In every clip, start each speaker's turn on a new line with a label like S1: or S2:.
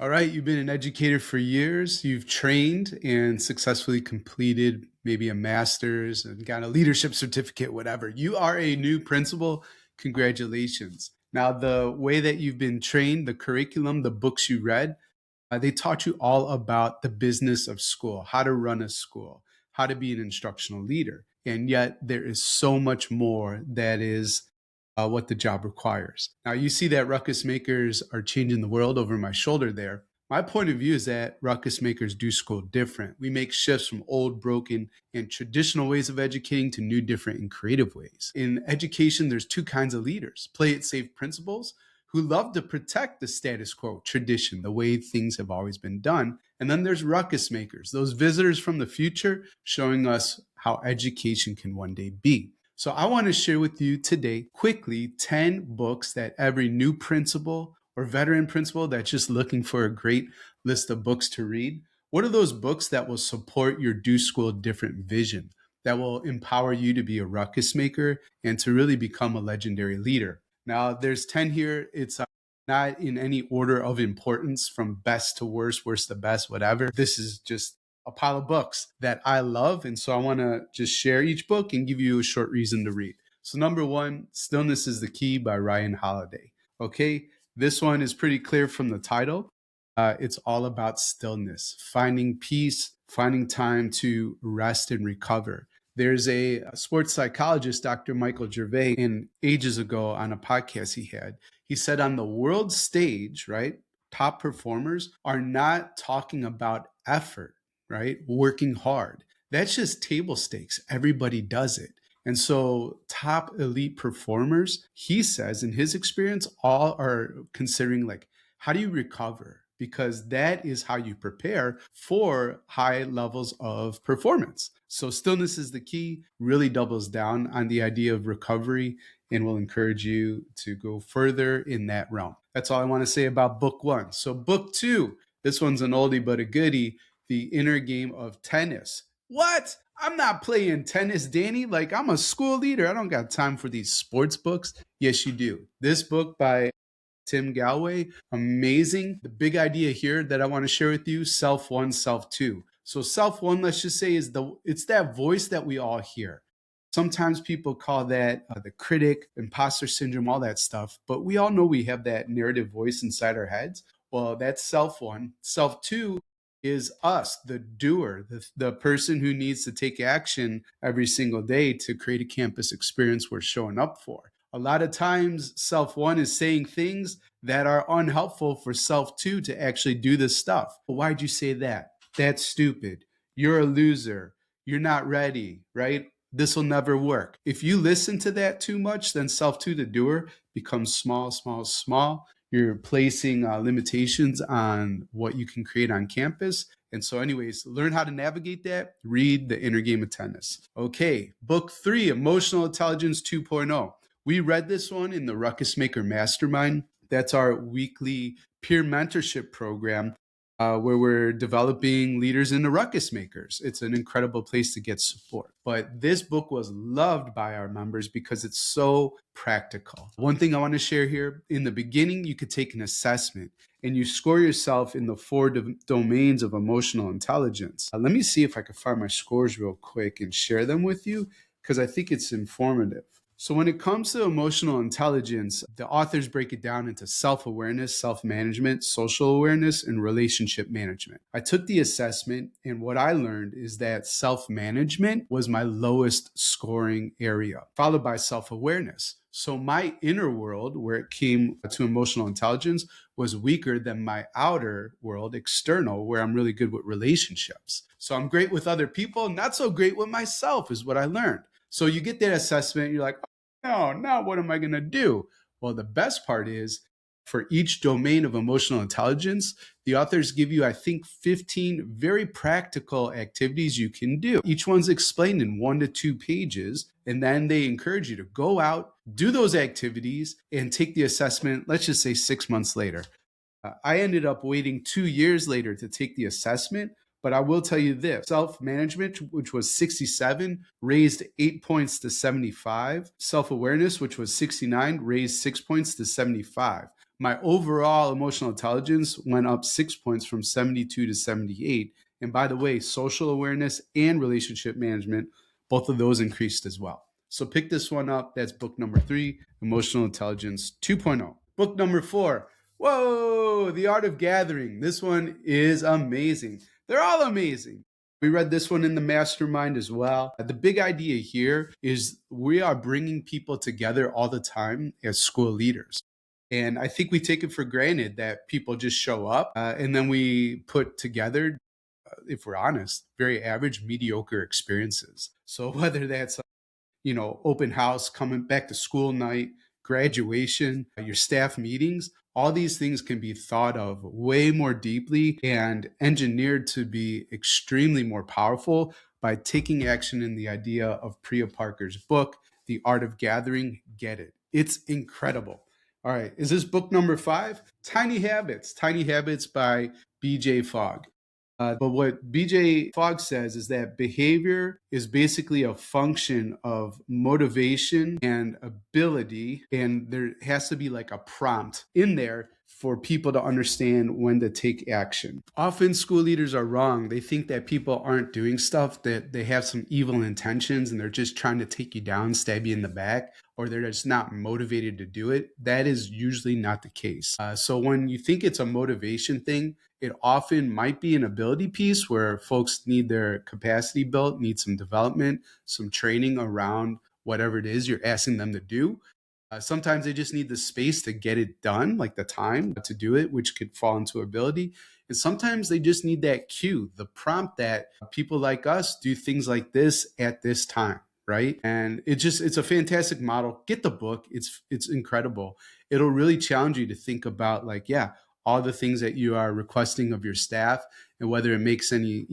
S1: All right, you've been an educator for years. You've trained and successfully completed maybe a master's and got a leadership certificate, whatever. You are a new principal. Congratulations. Now, the way that you've been trained, the curriculum, the books you read, they taught you all about the business of school, how to run a school, how to be an instructional leader. And yet there is so much more that is what the job requires. Now, you see that Ruckus Makers are changing the world over my shoulder there. My point of view is that Ruckus Makers do school different. We make shifts from old, broken, and traditional ways of educating to new, different, and creative ways. In education, there's two kinds of leaders: play it safe principals who love to protect the status quo, tradition, the way things have always been done. And then there's Ruckus Makers, those visitors from the future showing us how education can one day be. So I want to share with you today quickly 10 books that every new principal or veteran principal that's just looking for a great list of books to read. What are those books that will support your do school different vision, that will empower you to be a ruckus maker and to really become a legendary leader? Now, there's 10 here. It's not in any order of importance from best to worst, worst to best, whatever. This is just a pile of books that I love. And so I want to just share each book and give you a short reason to read. So number one, Stillness is the Key by Ryan Holiday. Okay, this one is pretty clear from the title. It's all about stillness, finding peace, finding time to rest and recover. There's a sports psychologist, Dr. Michael Gervais, and ages ago on a podcast he said on the world stage, right, top performers are not talking about effort, right, working hard. That's just table stakes. Everybody does it. And so top elite performers, he says in his experience, all are considering like, how do you recover? Because that is how you prepare for high levels of performance. So Stillness is the Key really doubles down on the idea of recovery and will encourage you to go further in that realm. That's all I want to say about book one. So book two, this one's an oldie but a goodie, The Inner Game of Tennis. What? I'm not playing tennis, Danny. Like, I'm a school leader. I don't got time for these sports books. Yes, you do. This book by Tim Gallwey, amazing. The big idea here that I want to share with you, self one, self two. So self one, let's just say, it's that voice that we all hear. Sometimes people call that the critic, imposter syndrome, all that stuff. But we all know we have that narrative voice inside our heads. Well, that's self one. Self two is us, the doer, the person who needs to take action every single day to create a campus experience we're showing up for. A lot of times, self one is saying things that are unhelpful for self two to actually do this stuff. But why'd you say that? That's stupid. You're a loser. You're not ready, right? This will never work. If you listen to that too much, then self two, the doer, becomes small, small, small. You're placing limitations on what you can create on campus. And so anyways, learn how to navigate that. Read The Inner Game of Tennis. Okay, book three, Emotional Intelligence 2.0. We read this one in the Ruckus Maker Mastermind. That's our weekly peer mentorship program where we're developing leaders into Ruckus Makers. It's an incredible place to get support. But this book was loved by our members because it's so practical. One thing I want to share here, in the beginning, you could take an assessment and you score yourself in the four domains of emotional intelligence. Let me see if I can find my scores real quick and share them with you because I think it's informative. So when it comes to emotional intelligence, the authors break it down into self-awareness, self-management, social awareness, and relationship management. I took the assessment, and what I learned is that self-management was my lowest scoring area, followed by self-awareness. So my inner world, where it came to emotional intelligence, was weaker than my outer world, external, where I'm really good with relationships. So I'm great with other people, not so great with myself, is what I learned. So you get that assessment, you're like, oh, now what am I going to do? Well, the best part is for each domain of emotional intelligence, the authors give you, I think, 15 very practical activities you can do. Each one's explained in 1 to 2 pages, and then they encourage you to go out, do those activities, and take the assessment, let's just say 6 months later. I ended up waiting 2 years later to take the assessment. But I will tell you this, self-management, which was 67, raised 8 points to 75. Self-awareness, which was 69, raised 6 points to 75. My overall emotional intelligence went up 6 points from 72 to 78. And by the way, social awareness and relationship management, both of those increased as well. So pick this one up. That's book number 3, Emotional Intelligence 2.0. Book number 4. Whoa, The Art of Gathering. This one is amazing. They're all amazing. We read this one in the Mastermind as well. The big idea here is we are bringing people together all the time as school leaders. And I think we take it for granted that people just show up and then we put together, if we're honest, very average, mediocre experiences. So whether that's open house, coming back to school night, graduation, your staff meetings, all these things can be thought of way more deeply and engineered to be extremely more powerful by taking action in the idea of Priya Parker's book, The Art of Gathering. Get it. It's incredible. All right. Is this book number 5? Tiny Habits. Tiny Habits by B.J. Fogg. But what BJ Fogg says is that behavior is basically a function of motivation and ability, and there has to be like a prompt in there for people to understand when to take action. Often school leaders are wrong. They think that people aren't doing stuff, that they have some evil intentions and they're just trying to take you down, stab you in the back, or they're just not motivated to do it. That is usually not the case. So when you think it's a motivation thing, it often might be an ability piece where folks need their capacity built, need some development, some training around whatever it is you're asking them to do. Sometimes they just need the space to get it done, like the time to do it, which could fall into ability. And sometimes they just need that cue, the prompt that people like us do things like this at this time, right? And it's a fantastic model. Get the book. It's incredible. It'll really challenge you to think about all the things that you are requesting of your staff and whether it makes any,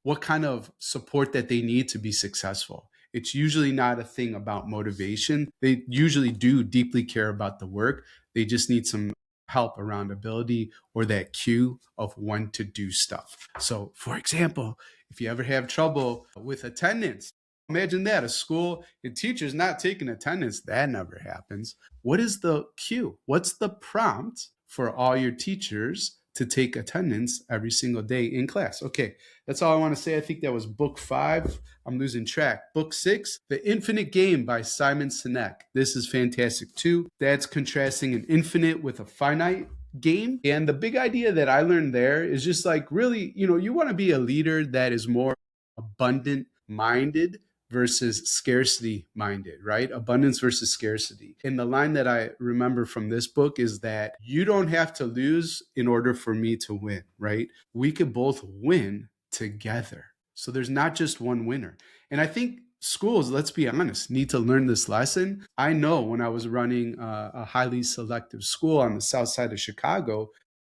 S1: what kind of support that they need to be successful. It's usually not a thing about motivation. They usually do deeply care about the work. They just need some help around ability or that cue of when to do stuff. So, for example, if you ever have trouble with attendance, imagine that a school and teachers not taking attendance, that never happens. What is the cue? What's the prompt for all your teachers to take attendance every single day in class? Okay, that's all I want to say. I think that was book 5. I'm losing track. Book 6, The Infinite Game by Simon Sinek. This is fantastic too. That's contrasting an infinite with a finite game. And the big idea that I learned there is just really, you want to be a leader that is more abundant minded versus scarcity minded, right? Abundance versus scarcity. And the line that I remember from this book is that you don't have to lose in order for me to win, right? We could both win together. So there's not just one winner. And I think schools, let's be honest, need to learn this lesson. I know when I was running a highly selective school on the south side of Chicago,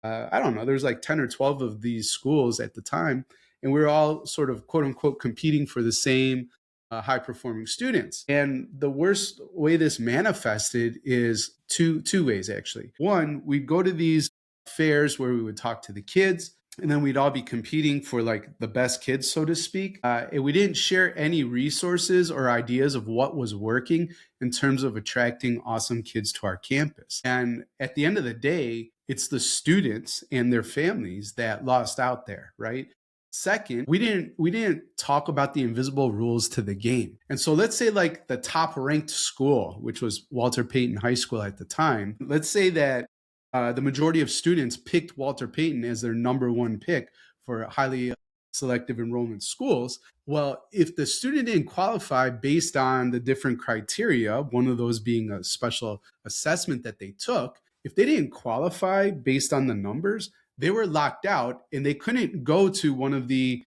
S1: I don't know, there's 10 or 12 of these schools at the time. And we were all sort of quote unquote competing for the same high performing students. And the worst way this manifested is two ways, actually. One, we'd go to these fairs where we would talk to the kids, and then we'd all be competing for the best kids, so to speak. And we didn't share any resources or ideas of what was working in terms of attracting awesome kids to our campus. And at the end of the day, it's the students and their families that lost out there, right? Second, we didn't talk about the invisible rules to the game. And so let's say the top ranked school, which was Walter Payton High School at the time, let's say that the majority of students picked Walter Payton as their number 1 pick for highly selective enrollment schools. Well, if the student didn't qualify based on the different criteria, one of those being a special assessment that they took, if they didn't qualify based on the numbers, they were locked out and they couldn't go to one of the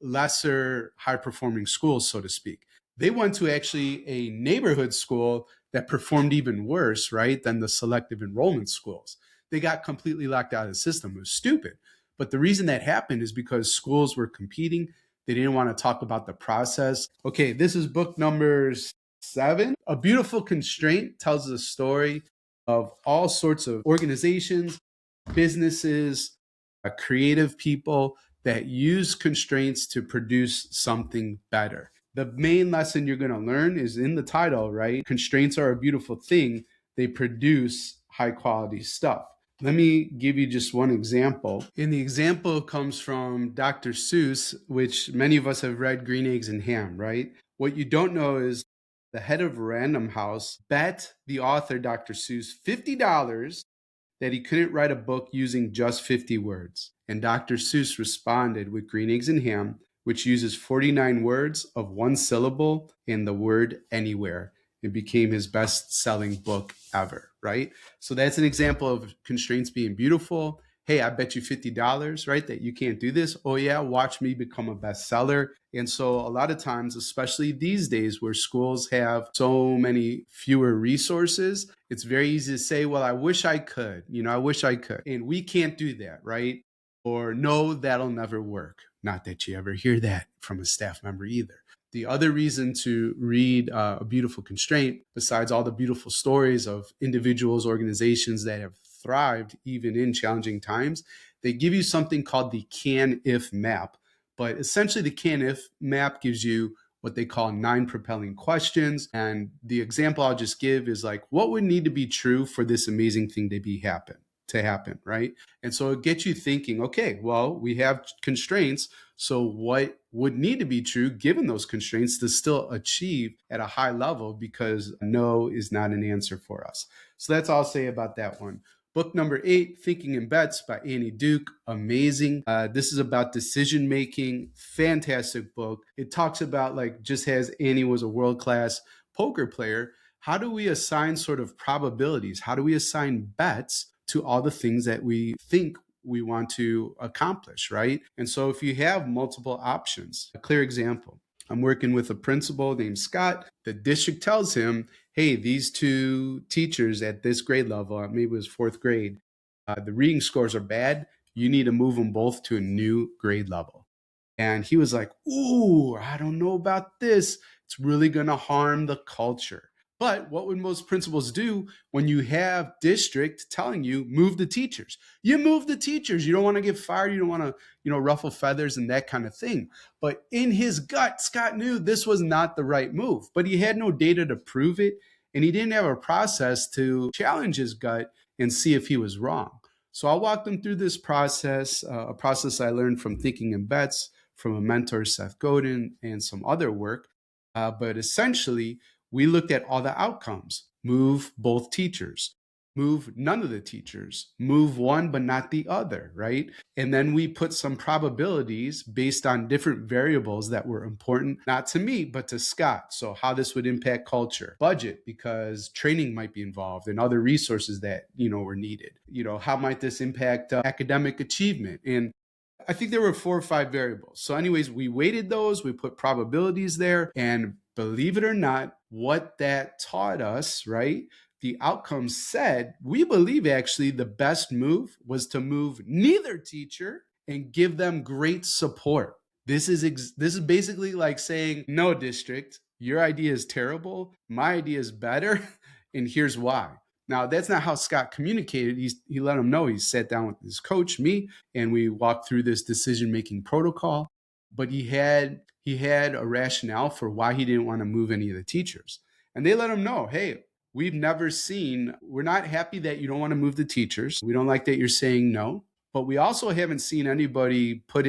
S1: lesser high performing schools, so to speak. They went to actually a neighborhood school that performed even worse, right, than the selective enrollment schools. They got completely locked out of the system. It was stupid. But the reason that happened is because schools were competing. They didn't want to talk about the process. Okay, this is book number 7. A Beautiful Constraint tells the story of all sorts of organizations, businesses, creative people that use constraints to produce something better. The main lesson you're going to learn is in the title, right? Constraints are a beautiful thing. They produce high quality stuff. Let me give you just one example. And the example comes from Dr. Seuss, which many of us have read Green Eggs and Ham, right? What you don't know is the head of Random House bet the author, Dr. Seuss, $50 that he couldn't write a book using just 50 words. And Dr. Seuss responded with Green Eggs and Ham, which uses 49 words of one syllable and the word anywhere. It became his best-selling book ever, right? So that's an example of constraints being beautiful. Hey, I bet you $50, right, that you can't do this. Oh yeah, watch me become a bestseller. And so a lot of times, especially these days where schools have so many fewer resources, it's very easy to say, well, I wish I could, I wish I could. And we can't do that, right? Or no, that'll never work. Not that you ever hear that from a staff member either. The other reason to read A Beautiful Constraint, besides all the beautiful stories of individuals, organizations that have thrived even in challenging times, they give you something called the can-if map. But essentially, the can-if map gives you what they call 9 propelling questions. And the example I'll just give is like, what would need to be true for this amazing thing to happen, right? And so it gets you thinking, okay, well, we have constraints. So what would need to be true given those constraints to still achieve at a high level, because no is not an answer for us. So that's all I'll say about that one. Book number 8, Thinking in Bets by Annie Duke. Amazing. This is about decision making. Fantastic book. It talks about, like, just as Annie was a world-class poker player, how do we assign sort of probabilities? How do we assign bets to all the things that we think we want to accomplish, right? And so if you have multiple options, a clear example, I'm working with a principal named Scott. The district tells him, hey, these 2 teachers at this grade level, maybe it was 4th grade, the reading scores are bad. You need to move them both to a new grade level. And he was like, ooh, I don't know about this. It's really going to harm the culture. But what would most principals do when you have district telling you move the teachers? You move the teachers. You don't want to get fired. You don't want to, ruffle feathers and that kind of thing. But in his gut, Scott knew this was not the right move, but he had no data to prove it. And he didn't have a process to challenge his gut and see if he was wrong. So I walked him through this process, a process I learned from Thinking in Bets, from a mentor, Seth Godin, and some other work. But essentially, we looked at all the outcomes. Move both teachers, move none of the teachers, move one but not the other, right? And then we put some probabilities based on different variables that were important, not to me, but to Scott. So how this would impact culture, budget, because training might be involved and other resources that, were needed. How might this impact academic achievement? And I think there were 4 or 5 variables. So anyways, we weighted those, we put probabilities there, and believe it or not, what that taught us, right? The outcomes said, we believe actually the best move was to move neither teacher and give them great support. This is basically like saying, no, district, your idea is terrible, my idea is better, and here's why. Now, that's not how Scott communicated. He let him know. He sat down with his coach, me, and we walked through this decision-making protocol. But he had a rationale for why he didn't want to move any of the teachers. And they let him know, hey, we're not happy that you don't want to move the teachers. We don't like that you're saying no. But we also haven't seen anybody put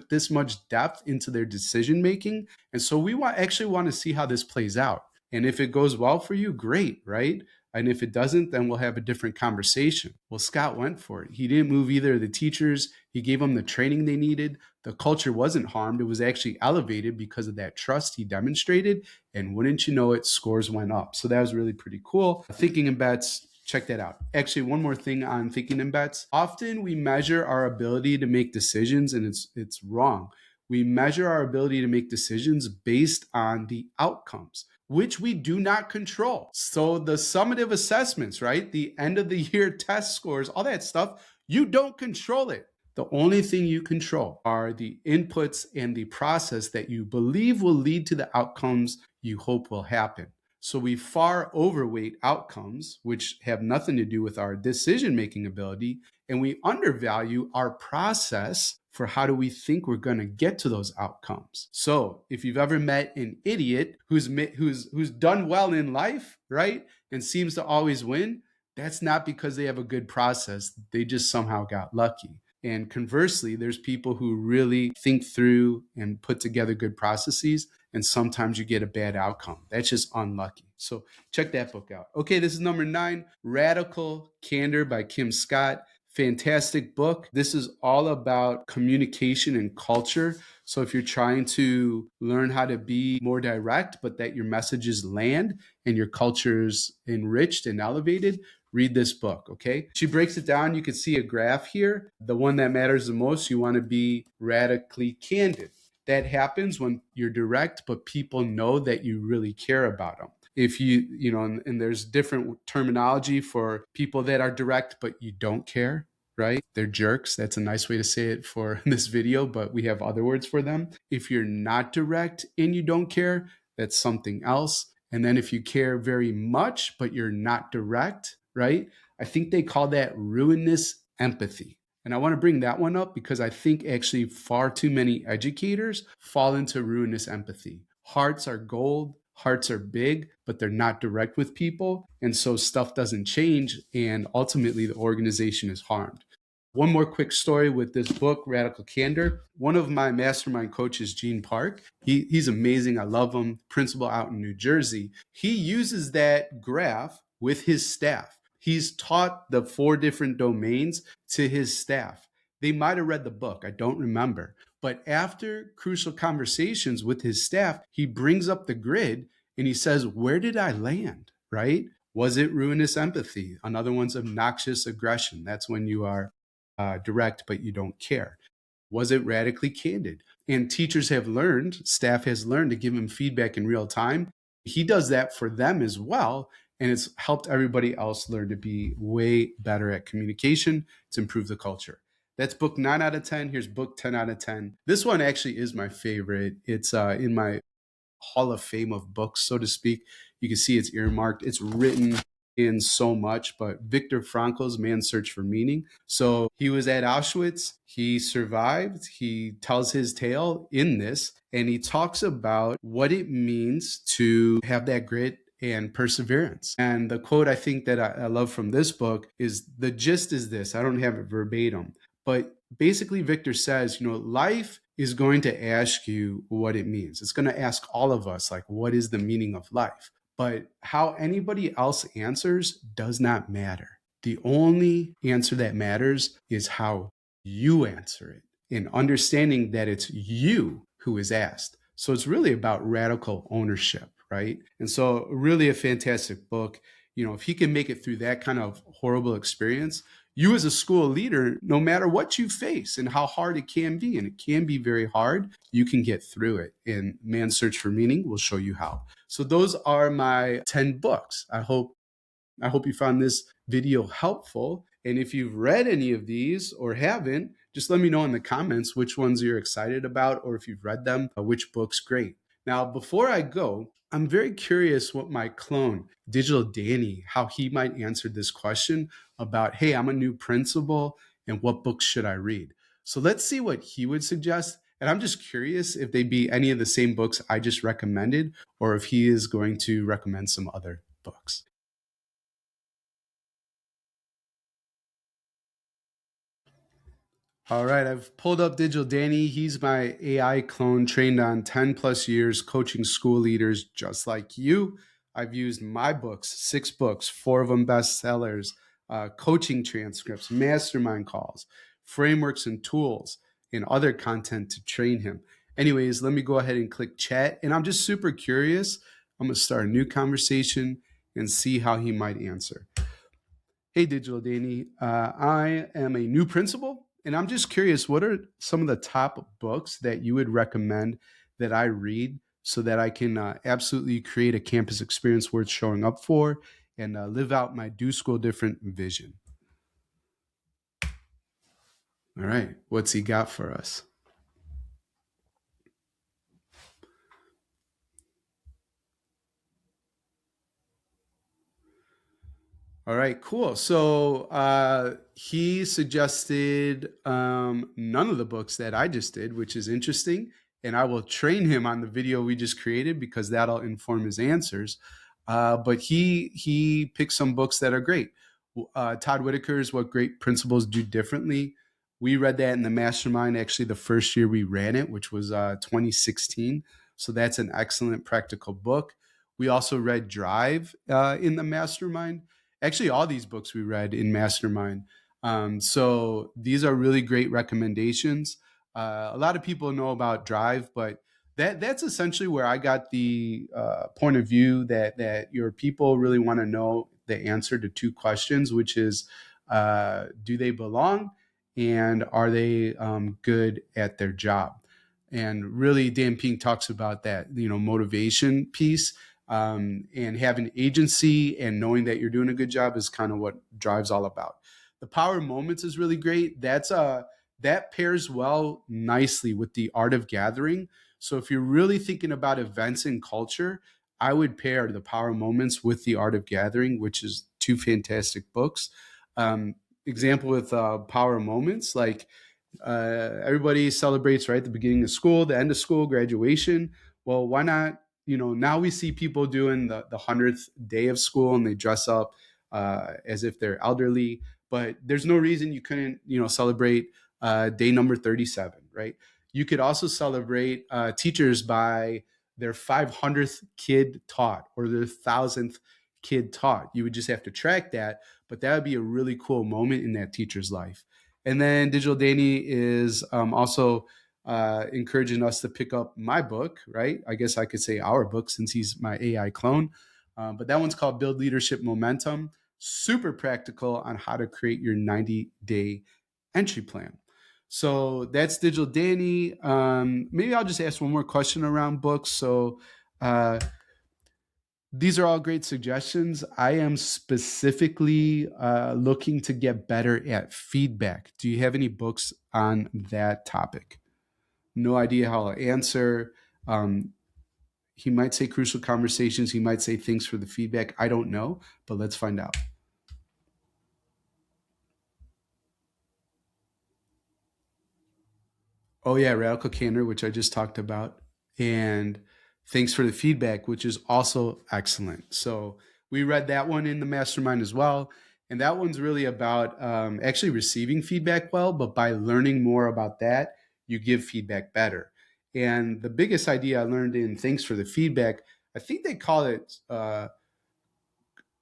S1: this much depth into their decision-making. And so we actually want to see how this plays out. And if it goes well for you, great, right? And if it doesn't, then we'll have a different conversation. Well, Scott went for it. He didn't move either of the teachers. He gave them the training they needed. The culture wasn't harmed. It was actually elevated because of that trust he demonstrated. And wouldn't you know it, scores went up. So that was really pretty cool. Thinking in Bets, check that out. Actually, one more thing on Thinking in Bets. Often we measure our ability to make decisions, and it's wrong. We measure our ability to make decisions based on the outcomes, which we do not control. So the summative assessments, right? The end of the year test scores, all that stuff, you don't control it. The only thing you control are the inputs and the process that you believe will lead to the outcomes you hope will happen. So we far overweight outcomes, which have nothing to do with our decision-making ability, and we undervalue our process for how do we think we're going to get to those outcomes. So if you've ever met an idiot who's done well in life, right, and seems to always win, That's not because they have a good process. They just somehow got lucky. And conversely, there's people who really think through and put together good processes, and sometimes you get a bad outcome. That's just unlucky. So check that book out. Okay, this is number 9, Radical Candor by Kim Scott. Fantastic book. This is all about communication and culture. So if you're trying to learn how to be more direct, but that your messages land and your culture's enriched and elevated, read this book, okay? She breaks it down. You can see a graph here. The one that matters the most, you want to be radically candid. That happens when you're direct, but people know that you really care about them. If you know, and there's different terminology for people that are direct, but you don't care, right? They're jerks. That's a nice way to say it for this video, but we have other words for them. If you're not direct and you don't care, that's something else. And then if you care very much, but you're not direct, right? I think they call that ruinous empathy. And I want to bring that one up because I think actually far too many educators fall into ruinous empathy. Hearts are gold, hearts are big, but they're not direct with people. And so stuff doesn't change. And ultimately, the organization is harmed. One more quick story with this book, Radical Candor. One of my mastermind coaches, Gene Park, he's amazing. I love him. Principal out in New Jersey. He uses that graph with his staff. He's taught the 4 different domains to his staff. They might have read the book. I don't remember. But after crucial conversations with his staff, he brings up the grid and he says, where did I land, right? Was it ruinous empathy? Another one's obnoxious aggression. That's when you are direct, but you don't care. Was it radically candid? And teachers have learned, staff has learned to give him feedback in real time. He does that for them as well. And it's helped everybody else learn to be way better at communication to improve the culture. That's book 9 out of 10. Here's book 10 out of 10. This one actually is my favorite. It's in my Hall of Fame of books, so to speak. You can see it's earmarked. It's written in so much, but Viktor Frankl's Man's Search for Meaning. So he was at Auschwitz. He survived. He tells his tale in this, and he talks about what it means to have that grit and perseverance. And the quote I think that I love from this book is, the gist is this. I don't have it verbatim, but basically Viktor says, you know, life is going to ask you what it means. It's going to ask all of us, like, what is the meaning of life? But how anybody else answers does not matter. The only answer that matters is how you answer it, and understanding that it's you who is asked. So it's really about radical ownership, right? And so really a fantastic book. You know, if he can make it through that kind of horrible experience, you as a school leader, no matter what you face and how hard it can be, and it can be very hard, you can get through it. And Man's Search for Meaning will show you how. So those are my 10 books. I hope you found this video helpful. And if you've read any of these or haven't, just let me know in the comments which ones you're excited about, or if you've read them, which book's great. Now, before I go, I'm very curious what my clone, Digital Danny, how he might answer this question about, hey, I'm a new principal and what books should I read? So let's see what he would suggest. And I'm just curious if they be any of the same books I just recommended, or if he is going to recommend some other books. All right, I've pulled up Digital Danny. He's my AI clone trained on 10 plus years coaching school leaders just like you. I've used my books, 6 books, 4 of them bestsellers, coaching transcripts, mastermind calls, frameworks and tools, and other content to train him. Anyways, let me go ahead and click chat. And I'm just super curious. I'm going to start a new conversation and see how he might answer. Hey, Digital Danny, I am a new principal, and I'm just curious, what are some of the top books that you would recommend that I read so that I can absolutely create a campus experience worth showing up for and live out my Do School Different vision? All right, what's he got for us? All right, cool. So he suggested none of the books that I just did, which is interesting. And I will train him on the video we just created because that'll inform his answers. But he picked some books that are great. Todd Whitaker's What Great Principals Do Differently. We read that in the Mastermind, actually, the first year we ran it, which was 2016. So that's an excellent practical book. We also read Drive in the Mastermind. Actually, all these books we read in Mastermind. So these are really great recommendations. A lot of people know about Drive, but that's essentially where I got the point of view that your people really want to know the answer to two questions, which is, do they belong, and are they good at their job? And really, Dan Pink talks about that, motivation piece, and having agency and knowing that you're doing a good job is kind of what Drive's all about. The Power Moments is really great. That pairs well nicely with the Art of Gathering. So if you're really thinking about events and culture, I would pair the Power Moments with the Art of Gathering, which is two fantastic books. Example with Power Moments, like everybody celebrates right at the beginning of school, the end of school, graduation. Well, why not? Now we see people doing the 100th day of school and they dress up as if they're elderly, but there's no reason you couldn't, celebrate day number 37, right? You could also celebrate teachers by their 500th kid taught or their 1,000th kid taught. You would just have to track that, but that would be a really cool moment in that teacher's life. And then Digital Danny is also encouraging us to pick up my book, right? I guess I could say our book since he's my AI clone. But that one's called Build Leadership Momentum. Super practical on how to create your 90-day entry plan. So that's Digital Danny. Maybe I'll just ask one more question around books. So these are all great suggestions. I am specifically looking to get better at feedback. Do you have any books on that topic? No idea how I'll answer. He might say Crucial Conversations. He might say Thanks for the Feedback. I don't know, but let's find out. Oh, yeah, Radical Candor, which I just talked about. And Thanks for the Feedback, which is also excellent. So we read that one in the Mastermind as well. And that one's really about actually receiving feedback well, but by learning more about that, you give feedback better. And the biggest idea I learned in Thanks for the Feedback, I think they call it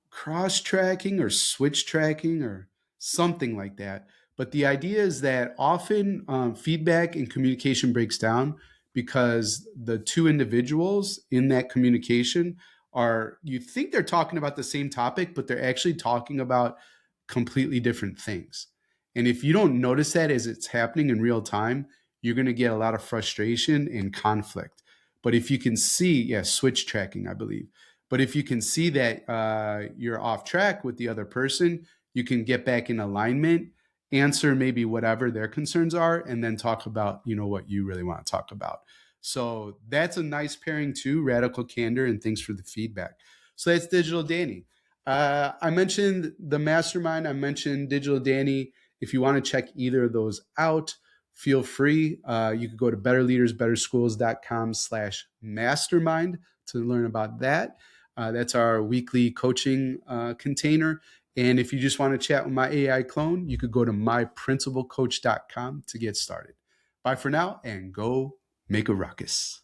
S1: cross tracking or switch tracking or something like that. But the idea is that often feedback and communication breaks down because the two individuals in that communication are, you think they're talking about the same topic, but they're actually talking about completely different things. And if you don't notice that as it's happening in real time, you're going to get a lot of frustration and conflict. But if you can see, yeah, switch tracking, I believe. But if you can see that you're off track with the other person, you can get back in alignment, answer maybe whatever their concerns are, and then talk about, what you really want to talk about. So that's a nice pairing too, Radical Candor and Thanks for the Feedback. So that's Digital Danny. I mentioned the Mastermind. I mentioned Digital Danny. If you want to check either of those out, feel free. You could go to betterleadersbetterschools.com/mastermind to learn about that. That's our weekly coaching container. And if you just want to chat with my AI clone, you could go to myprincipalcoach.com to get started. Bye for now and go make a ruckus.